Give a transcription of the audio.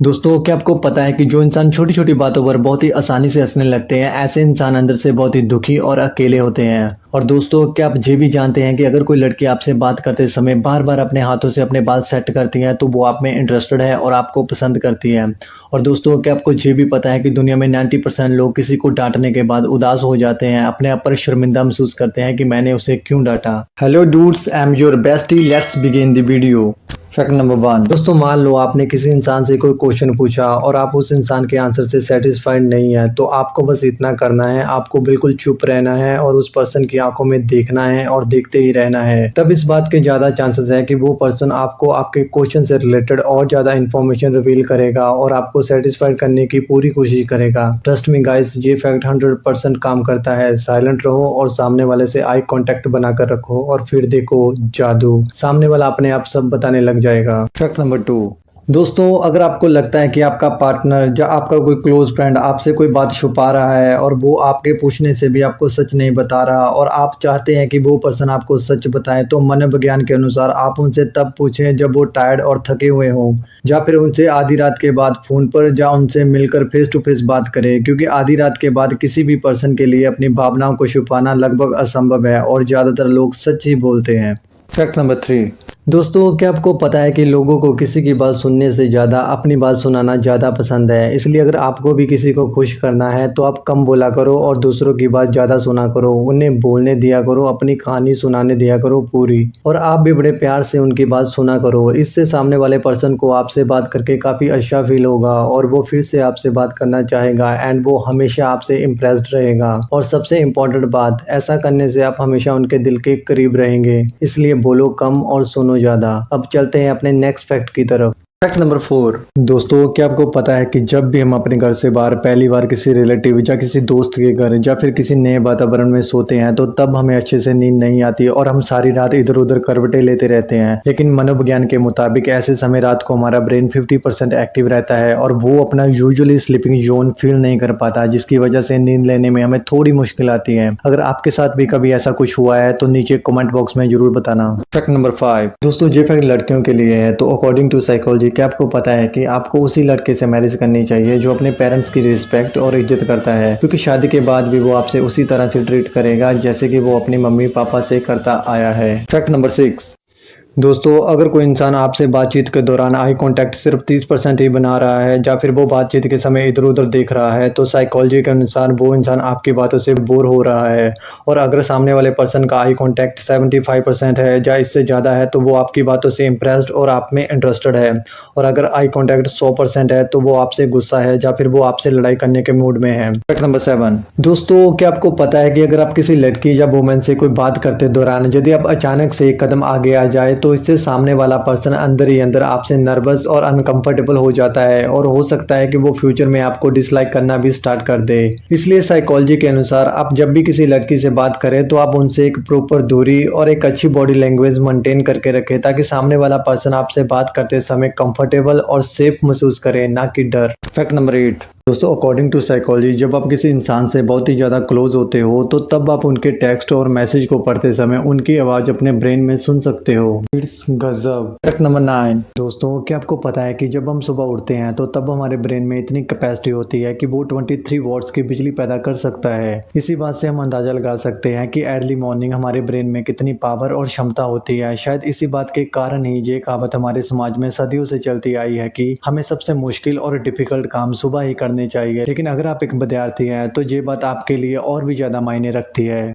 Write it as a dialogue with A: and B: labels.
A: दोस्तों, क्या आपको पता है कि जो इंसान छोटी-छोटी बातों पर बहुत ही आसानी से हँसने लगते हैं, ऐसे इंसान अंदर से बहुत ही दुखी और अकेले होते हैं। और दोस्तों, क्या आप ये भी जानते हैं कि अगर कोई लड़की आपसे बात करते समय बार-बार अपने हाथों से अपने बाल सेट करती है, तो वो आप में इंटरेस्टेड है और आपको पसंद करती है। और दोस्तों, क्या आपको ये भी पता है कि दुनिया में 90% लोग किसी को डाँटने के बाद उदास हो जाते हैं, अपने आप पर शर्मिंदा महसूस करते हैं कि मैंने उसे क्यों डाँटा। Hello dudes, I am your bestie, let's begin the video. Fact number 1। दोस्तों, मान लो आपने किसी इंसान से कोई क्वेश्चन पूछा और आप उस इंसान के आंसर से सैटिस्फाइड नहीं है, तो आपको बस इतना करना है, आपको बिल्कुल चुप रहना है और उस पर्सन की आंखों में देखना है और देखते ही रहना है। तब इस बात के ज़्यादा चांसेस है कि वो पर्सन आपको आपके क्वेश्चन से रिलेटेड और ज़्यादा इन्फॉर्मेशन रिवील करेगा और आपको सैटिस्फाइड करने की पूरी कोशिश करेगा। ट्रस्ट मी गाइस, ये फैक्ट 100% काम करता है। साइलेंट रहो और सामने वाले से आई कांटेक्ट बनाकर रखो और फिर देखो जादू, सामने वाला अपने आप सब बताने लग जाएगा। Fact number 2। दोस्तों, अगर आपको लगता है कि आपका पार्टनर या आपका कोई क्लोज फ्रेंड आपसे कोई बात छुपा रहा है और वो आपके पूछने से भी आपको सच नहीं बता रहा और आप चाहते हैं कि वो पर्सन आपको सच बताए, तो मनोविज्ञान के अनुसार आप उनसे तब पूछें जब वो टायर्ड और थके हुए हों, या फिर उनसे आधी रात के बाद फोन पर या उनसे मिलकर फेस टू फेस बात करें, क्योंकि आधी रात के बाद किसी भी पर्सन के लिए अपनी भावनाओं को छुपाना लगभग असंभव है और ज्यादातर लोग सच ही बोलते हैं। Fact number 3। दोस्तों, क्या आपको पता है कि लोगों को किसी की बात सुनने से ज़्यादा अपनी बात सुनाना ज़्यादा पसंद है। इसलिए अगर आपको भी किसी को खुश करना है तो आप कम बोला करो और दूसरों की बात ज़्यादा सुना करो। उन्हें बोलने दिया करो, अपनी कहानी सुनाने दिया करो पूरी, और आप भी बड़े प्यार से उनकी बात सुना करो। इससे सामने वाले पर्सन को आपसे बात करके काफ़ी अच्छा फील होगा और वो फिर से आपसे बात करना चाहेगा एंड वो हमेशा आपसे इम्प्रेस्ड रहेगा। और सबसे इम्पोर्टेंट बात, ऐसा करने से आप हमेशा उनके दिल के करीब रहेंगे। इसलिए बोलो कम और सुनो ज़्यादा। अब चलते हैं अपने नेक्स्ट फैक्ट की तरफ। Fact number 4। दोस्तों, क्या आपको पता है कि जब भी हम अपने घर से बाहर पहली बार किसी रिलेटिव या किसी दोस्त के घर या फिर किसी नए वातावरण में सोते हैं, तो तब हमें अच्छे से नींद नहीं आती और हम सारी रात इधर उधर करवटें लेते रहते हैं। लेकिन मनोविज्ञान के मुताबिक ऐसे समय रात को हमारा ब्रेन 50% एक्टिव रहता है और वो अपना यूजुअली स्लीपिंग जोन फील नहीं कर पाता, जिसकी वजह से नींद लेने में हमें थोड़ी मुश्किल आती है। अगर आपके साथ भी कभी ऐसा कुछ हुआ है तो नीचे कमेंट बॉक्स में जरूर बताना। Fact number 5। दोस्तों, ये फैक्ट लड़कियों के लिए है। तो अकॉर्डिंग टू साइकोलॉजी, क्या आपको पता है कि आपको उसी लड़के से मैरिज करनी चाहिए जो अपने पेरेंट्स की रिस्पेक्ट और इज्जत करता है, क्योंकि शादी के बाद भी वो आपसे उसी तरह से ट्रीट करेगा जैसे कि वो अपनी मम्मी पापा से करता आया है। Fact number 6। दोस्तों, अगर कोई इंसान आपसे बातचीत के दौरान आई कांटेक्ट सिर्फ 30% ही बना रहा है या फिर वो बातचीत के समय इधर उधर देख रहा है, तो साइकोलॉजी के अनुसार वो इंसान आपकी बातों से बोर हो रहा है। और अगर सामने वाले पर्सन का आई कांटेक्ट 75% है या इससे ज़्यादा है, तो वो आपकी बातों से इम्प्रेस्ड और आप में इंटरेस्टेड है। और अगर आई कांटेक्ट 100% है, तो वो आपसे गुस्सा है या फिर वो आपसे लड़ाई करने के मूड में है। Fact number 7। दोस्तों, क्या आपको पता है कि अगर आप किसी लड़की या वुमेन से कोई बात करते दौरान यदि आप अचानक से एक कदम आगे आ जाए, तो इससे सामने वाला पर्सन अंदर ही अंदर आपसे नर्वस और अनकंफर्टेबल हो जाता है और हो सकता है कि वो फ्यूचर में आपको डिसलाइक करना भी स्टार्ट कर दे। इसलिए साइकोलॉजी के अनुसार आप जब भी किसी लड़की से बात करें तो आप उनसे एक प्रॉपर दूरी और एक अच्छी बॉडी लैंग्वेज मेंटेन करके रखें, ताकि सामने वाला पर्सन आपसे बात करते समय कंफर्टेबल और सेफ महसूस करे, ना कि डर। Fact number 8। दोस्तों, अकॉर्डिंग टू साइकोलॉजी, जब आप किसी इंसान से बहुत ही ज़्यादा क्लोज होते हो तो तब आप उनके टेक्स्ट और मैसेज को पढ़ते समय उनकी आवाज़ अपने ब्रेन में सुन सकते हो। इट्स गजब। Fact number 9। दोस्तों, क्या आपको पता है कि जब हम सुबह उठते हैं तो तब हमारे ब्रेन में इतनी कैपेसिटी होती है कि वो 23 वॉट्स की बिजली पैदा कर सकता है। इसी बात से हम अंदाजा लगा सकते हैं कि अर्ली मॉर्निंग हमारे ब्रेन में कितनी पावर और क्षमता होती है। शायद इसी बात के कारण ही ये कहावत हमारे समाज में सदियों से चलती आई है कि हमें सबसे मुश्किल और डिफिकल्ट काम सुबह ही करने चाहिए। लेकिन अगर आप एक विद्यार्थी हैं तो ये बात आपके लिए और भी ज़्यादा मायने रखती है।